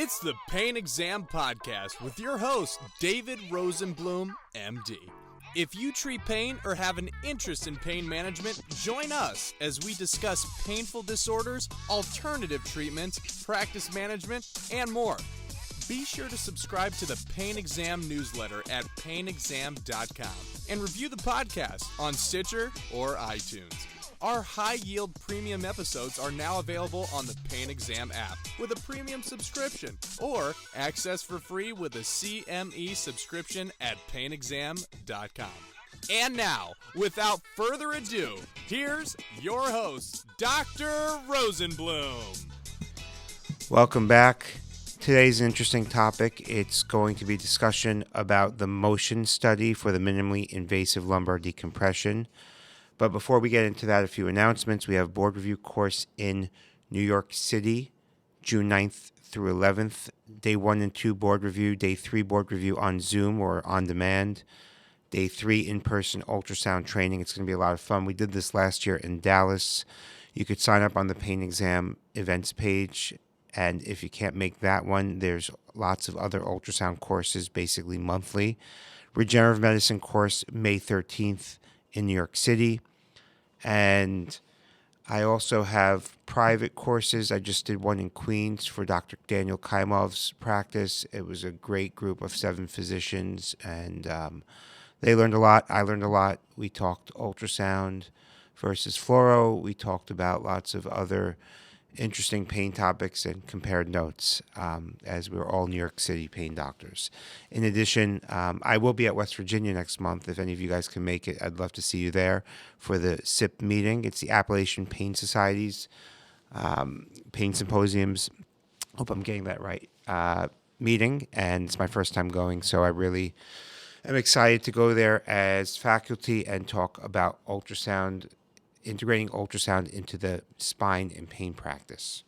It's the Pain Exam Podcast with your host, David Rosenblum, MD. If you treat pain or have an interest in pain management, join us as we discuss painful disorders, alternative treatments, practice management, and more. Be sure to subscribe to the Pain Exam newsletter at painexam.com and review the podcast on Stitcher or iTunes. Our high-yield premium episodes are now available on the Pain Exam app with a premium subscription or access for free with a CME subscription at painexam.com. And now, without further ado, here's your host, Dr. Rosenblum. Welcome back. Today's interesting topic. It's going to be discussion about the motion study for the minimally invasive lumbar decompression. But before we get into that, a few announcements. We have board review course in New York City, June 9th through 11th. Day 1 and 2 board review. Day 3 board review on Zoom or on demand. Day 3 in-person ultrasound training. It's going to be a lot of fun. We did this last year in Dallas. You could sign up on the Pain Exam events page. And if you can't make that one, there's lots of other ultrasound courses, basically monthly. Regenerative medicine course, May 13th in New York City. And I also have private courses. I just did one in Queens for Dr. Daniel Kaimov's practice. It was a great group of 7 physicians, and they learned a lot. I learned a lot. We talked ultrasound versus fluoro. We talked about lots of other interesting pain topics and compared notes, as we're all New York City pain doctors. In addition, I will be at West Virginia next month. If any of you guys can make it, I'd love to see you there for the SIP meeting. It's the Appalachian Pain Society's Pain Symposiums, hope I'm getting that right, meeting, and it's my first time going, so I really am excited to go there as faculty and talk about ultrasound, integrating ultrasound into the spine and pain practice.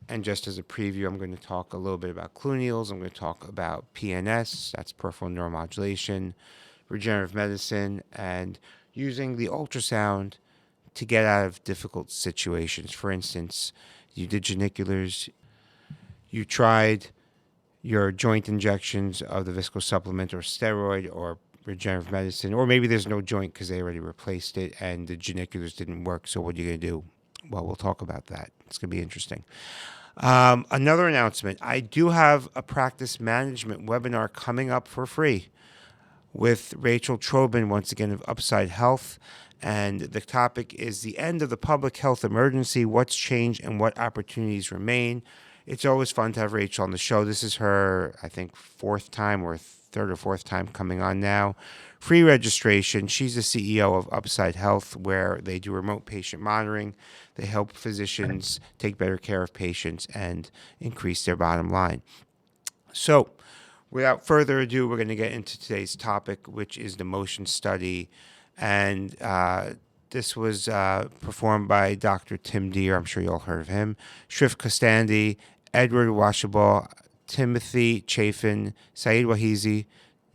And just as a preview, I'm going to talk a little bit about cluneals. I'm going to talk about PNS, that's peripheral neuromodulation, regenerative medicine, and using the ultrasound to get out of difficult situations. For instance, you did geniculars, you tried your joint injections of the viscosupplement or steroid or regenerative medicine, or maybe there's no joint because they already replaced it and the geniculars didn't work, so what are you going to do? Well, we'll talk about that. It's going to be interesting. Another announcement. I do have a practice management webinar coming up for free with Rachel Trobin, once again, of Upside Health, and the topic is the end of the public health emergency, what's changed and what opportunities remain. It's always fun to have Rachel on the show. This is her, I think, 4th time or 3rd or 4th time coming on now. Free registration. She's the CEO of Upside Health, where they do remote patient monitoring. They help physicians take better care of patients and increase their bottom line. So, without further ado, we're going to get into today's topic, which is the motion study. And this was performed by Dr. Tim Deere. I'm sure you all heard of him. Shrif Kostandi, Edward Washabal, Timothy Chafin, Saeed Wahizi,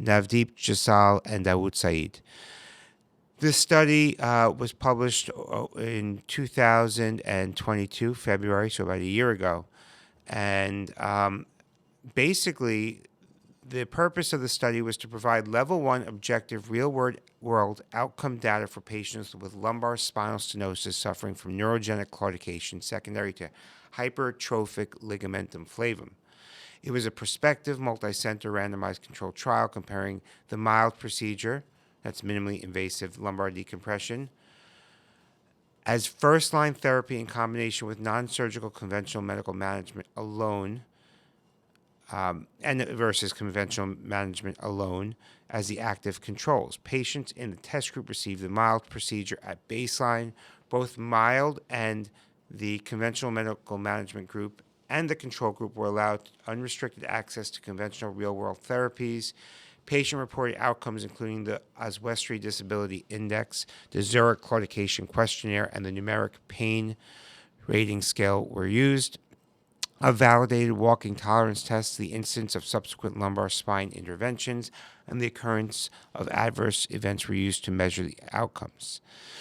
Navdeep Jasal, and Dawood Saeed. This study was published in 2022, February, so about a year ago. And basically, the purpose of the study was to provide level 1 objective real-world outcome data for patients with lumbar spinal stenosis suffering from neurogenic claudication secondary to hypertrophic ligamentum flavum. It was a prospective, multi-center, randomized controlled trial comparing the mild procedure, that's minimally invasive lumbar decompression, as first-line therapy in combination with non-surgical conventional medical management alone, and versus conventional management alone as the active controls. Patients in the test group received the mild procedure at baseline. Both mild and the conventional medical management group and the control group were allowed unrestricted access to conventional real-world therapies. Patient-reported outcomes, including the Oswestry Disability Index, the Zurich Claudication Questionnaire, and the Numeric Pain Rating Scale, were used. A validated walking tolerance test, the incidence of subsequent lumbar spine interventions, and the occurrence of adverse events were used to measure the outcomes.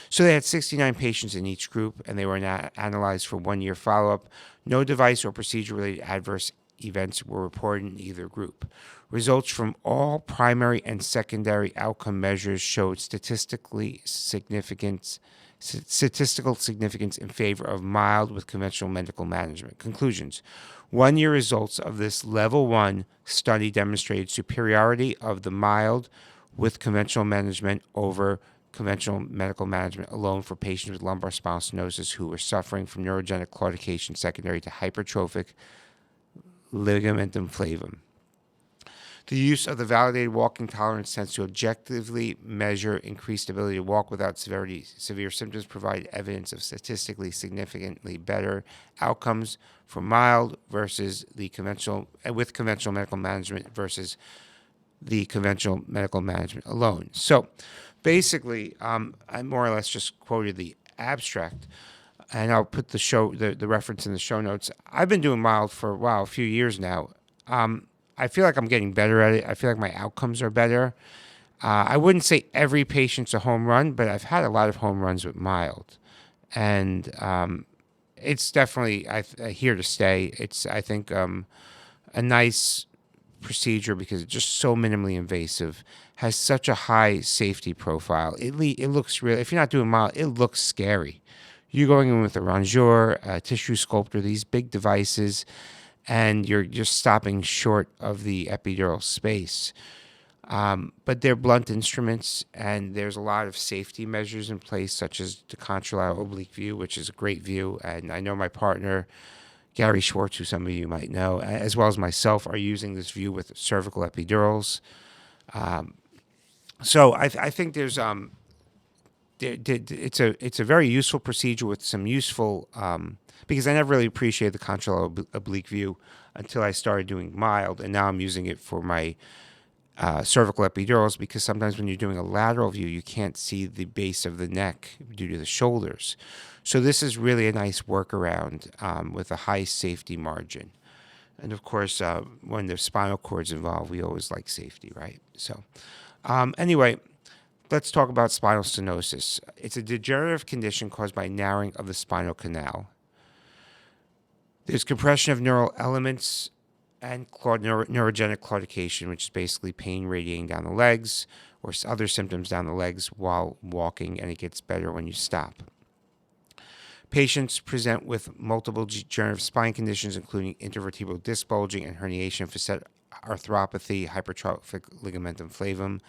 So they had 69 patients in each group, and they were analyzed for 1-year follow-up. No device or procedure-related adverse events were reported in either group. Results from all primary and secondary outcome measures showed statistical significance in favor of mild with conventional medical management. Conclusions. 1-year results of this level 1 study demonstrated superiority of the mild with conventional management over conventional medical management alone for patients with lumbar spinal stenosis who were suffering from neurogenic claudication secondary to hypertrophic ligamentum flavum. The use of the validated walking tolerance test to objectively measure increased ability to walk without severe symptoms provided evidence of statistically significantly better outcomes for mild versus the conventional medical management versus the conventional medical management alone. So basically, I more or less just quoted the abstract, and I'll put the reference in the show notes. I've been doing mild for a few years now. I feel like I'm getting better at it. I feel like my outcomes are better. I wouldn't say every patient's a home run, but I've had a lot of home runs with mild, and it's definitely here to stay. It's, I think, a nice procedure because it's just so minimally invasive, has such a high safety profile. It looks real. If you're not doing mild, it looks scary. You're going in with a rongeur, a tissue sculptor, these big devices, and you're just stopping short of the epidural space. But they're blunt instruments, and there's a lot of safety measures in place, such as the contralateral oblique view, which is a great view. And I know my partner, Gary Schwartz, who some of you might know, as well as myself, are using this view with cervical epidurals. So I think there's it's a very useful procedure with some useful because I never really appreciated the contralateral oblique view until I started doing mild, and now I'm using it for my cervical epidurals because sometimes when you're doing a lateral view, you can't see the base of the neck due to the shoulders. So this is really a nice workaround with a high safety margin. And of course, when the spinal cord's involved, we always like safety, right? So anyway, let's talk about spinal stenosis. It's a degenerative condition caused by narrowing of the spinal canal. There's compression of neural elements and neurogenic claudication, which is basically pain radiating down the legs or other symptoms down the legs while walking, and it gets better when you stop. Patients present with multiple degenerative spine conditions, including intervertebral disc bulging and herniation, facet arthropathy, hypertrophic ligamentum flavum,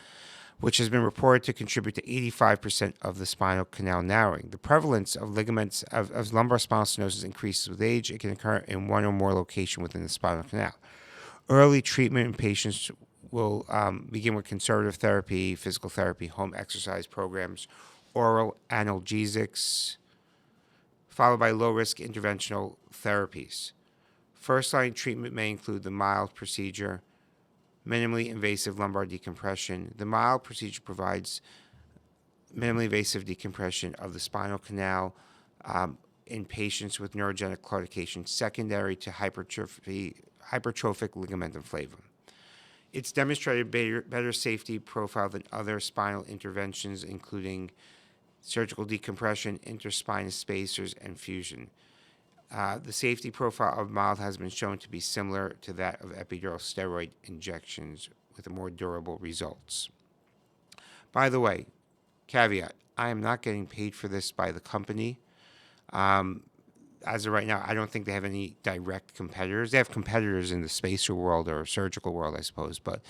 which has been reported to contribute to 85% of the spinal canal narrowing. The prevalence of ligaments of lumbar spinal stenosis increases with age. It can occur in one or more locations within the spinal canal. Early treatment in patients will begin with conservative therapy, physical therapy, home exercise programs, oral analgesics, followed by low-risk interventional therapies. First-line treatment may include the mild procedure, minimally invasive lumbar decompression. The mild procedure provides minimally invasive decompression of the spinal canal in patients with neurogenic claudication secondary to hypertrophic ligamentum flavum. It's demonstrated better safety profile than other spinal interventions, including surgical decompression, interspinous spacers, and fusion. The safety profile of mild has been shown to be similar to that of epidural steroid injections with more durable results. By the way, caveat, I am not getting paid for this by the company. As of right now, I don't think they have any direct competitors. They have competitors in the spacer world or surgical world, I suppose, but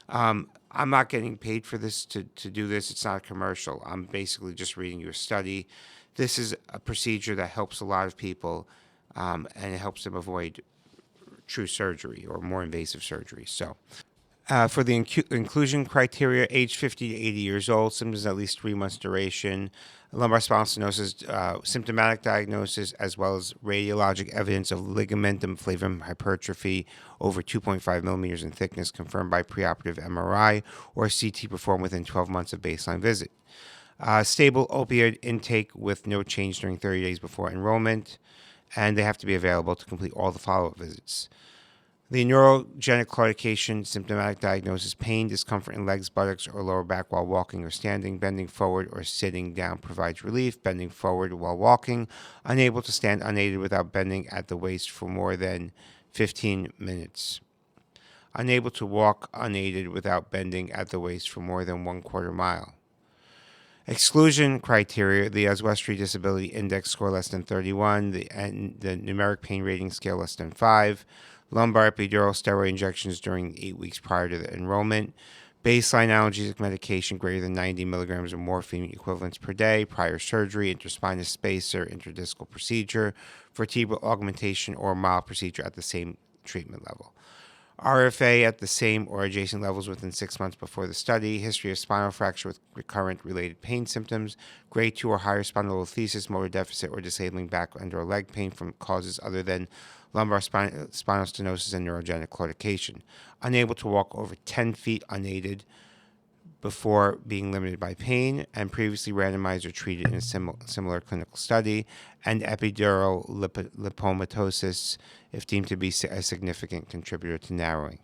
I'm not getting paid for this to do this. It's not a commercial. I'm basically just reading you a study. This is a procedure that helps a lot of people, and it helps them avoid true surgery or more invasive surgery. So for the inclusion criteria, age 50 to 80 years old, symptoms at least 3 months duration, lumbar spinal stenosis, symptomatic diagnosis, as well as radiologic evidence of ligamentum flavum hypertrophy over 2.5 millimeters in thickness confirmed by preoperative MRI or CT performed within 12 months of baseline visit. Stable opioid intake with no change during 30 days before enrollment, and they have to be available to complete all the follow-up visits. The neurogenic claudication, symptomatic diagnosis, pain, discomfort in legs, buttocks, or lower back while walking or standing, bending forward or sitting down provides relief, bending forward while walking, unable to stand unaided without bending at the waist for more than 15 minutes. Unable to walk unaided without bending at the waist for more than 1/4 mile. Exclusion criteria: the Oswestry Disability Index score less than 31, the numeric pain rating scale less than 5, lumbar epidural steroid injections during 8 weeks prior to the enrollment, baseline analgesic medication greater than 90 milligrams of morphine equivalents per day, prior surgery, interspinous spacer, interdiscal procedure, vertebral augmentation, or mild procedure at the same treatment level. RFA at the same or adjacent levels within 6 months before the study, history of spinal fracture with recurrent related pain symptoms, grade 2 or higher spondylolisthesis, motor deficit, or disabling back and or leg pain from causes other than lumbar spinal stenosis and neurogenic claudication, unable to walk over 10 feet unaided before being limited by pain, and previously randomized or treated in a similar clinical study, and epidural lipomatosis if deemed to be a significant contributor to narrowing.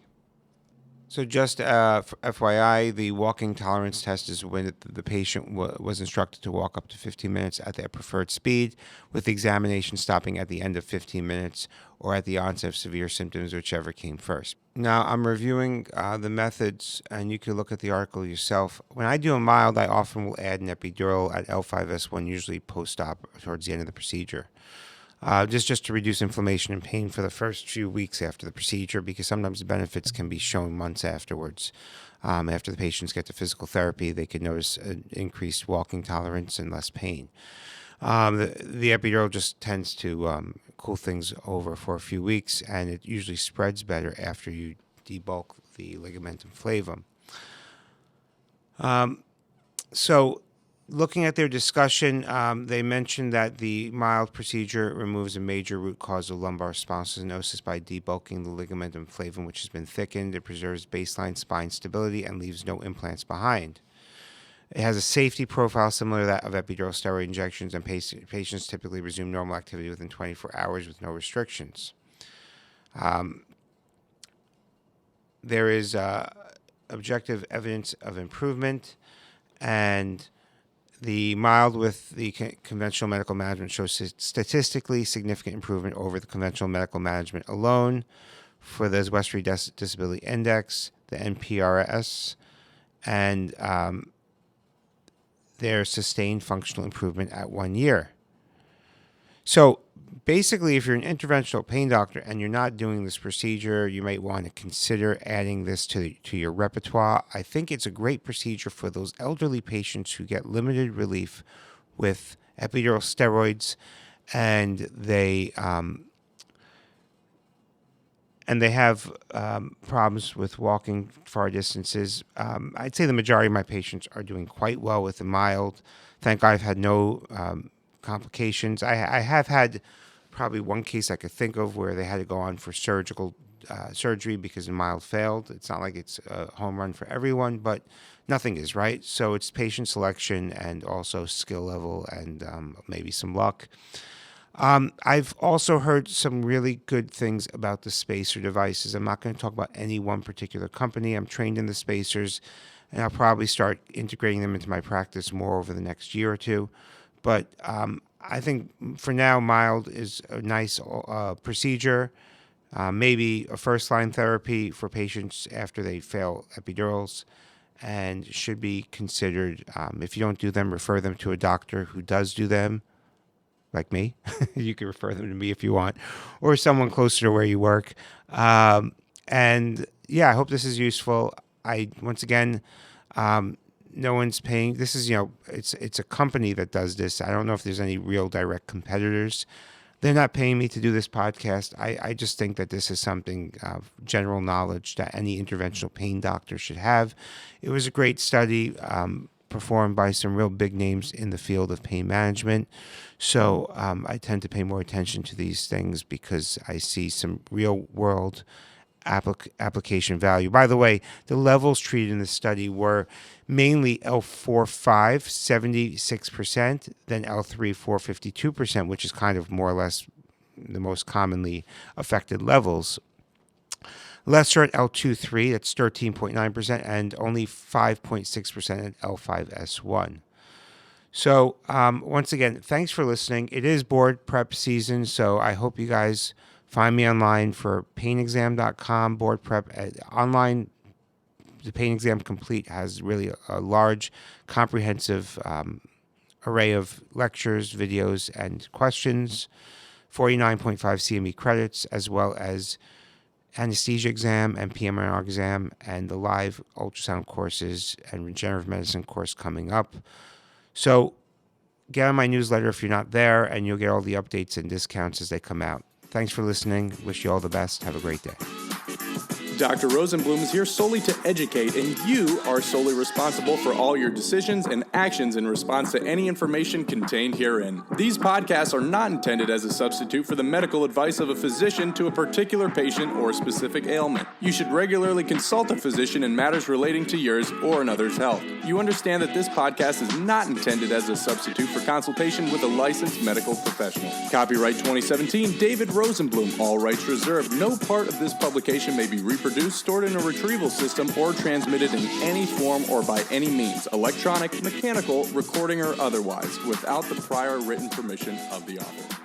So just for FYI, the walking tolerance test is when the patient was instructed to walk up to 15 minutes at their preferred speed, with the examination stopping at the end of 15 minutes or at the onset of severe symptoms, whichever came first. Now, I'm reviewing the methods, and you can look at the article yourself. When I do a mild, I often will add an epidural at L5S1, usually post-op towards the end of the procedure. Just to reduce inflammation and pain for the first few weeks after the procedure, because sometimes the benefits can be shown months afterwards. After the patients get to physical therapy, they can notice an increased walking tolerance and less pain. The epidural just tends to cool things over for a few weeks, and it usually spreads better after you debulk the ligamentum flavum. So looking at their discussion, they mentioned that the mild procedure removes a major root cause of lumbar spinal stenosis by debulking the ligamentum flavum, which has been thickened. It preserves baseline spine stability and leaves no implants behind. It has a safety profile similar to that of epidural steroid injections, and patients typically resume normal activity within 24 hours with no restrictions. There is objective evidence of improvement, and the mild with the conventional medical management shows statistically significant improvement over the conventional medical management alone for the Oswestry Disability Index, the NPRS, and their sustained functional improvement at 1 year. So basically, if you're an interventional pain doctor and you're not doing this procedure, you might want to consider adding this to your repertoire. I think it's a great procedure for those elderly patients who get limited relief with epidural steroids, and they have problems with walking far distances. I'd say the majority of my patients are doing quite well with the mild. Thank God I've had no complications. I have had probably one case I could think of where they had to go on for surgery because the mild failed. It's not like it's a home run for everyone, but nothing is, right? So it's patient selection and also skill level and maybe some luck. I've also heard some really good things about the spacer devices. I'm not going to talk about any one particular company. I'm trained in the spacers, and I'll probably start integrating them into my practice more over the next year or two. But I think for now, mild is a nice procedure, maybe a first-line therapy for patients after they fail epidurals, and should be considered. If you don't do them, refer them to a doctor who does do them, like me. You can refer them to me if you want, or someone closer to where you work. And yeah, I hope this is useful. Once again, no one's paying. This is, it's a company that does this. I don't know if there's any real direct competitors. They're not paying me to do this podcast. I just think that this is something general knowledge that any interventional pain doctor should have. It was a great study performed by some real big names in the field of pain management. So I tend to pay more attention to these things because I see some real world application value. By the way, the levels treated in the study were mainly L4-5, 76%, then L3-4, 52%, which is kind of more or less the most commonly affected levels. Lesser at L2-3, that's 13.9%, and only 5.6% at L5S1. So once again, thanks for listening. It is board prep season, so I hope you guys Find me online for painexam.com, board prep. Online, the Pain Exam Complete has really a large, comprehensive array of lectures, videos, and questions, 49.5 CME credits, as well as anesthesia exam and PMR exam, and the live ultrasound courses and regenerative medicine course coming up. So get on my newsletter if you're not there, and you'll get all the updates and discounts as they come out. Thanks for listening. Wish you all the best. Have a great day. Dr. Rosenblum is here solely to educate, and you are solely responsible for all your decisions and actions in response to any information contained herein. These podcasts are not intended as a substitute for the medical advice of a physician to a particular patient or specific ailment. You should regularly consult a physician in matters relating to yours or another's health. You understand that this podcast is not intended as a substitute for consultation with a licensed medical professional. Copyright 2017, David Rosenblum, all rights reserved. No part of this publication may be reproduced, stored in a retrieval system, or transmitted in any form or by any means, electronic, mechanical, recording, or otherwise, without the prior written permission of the author.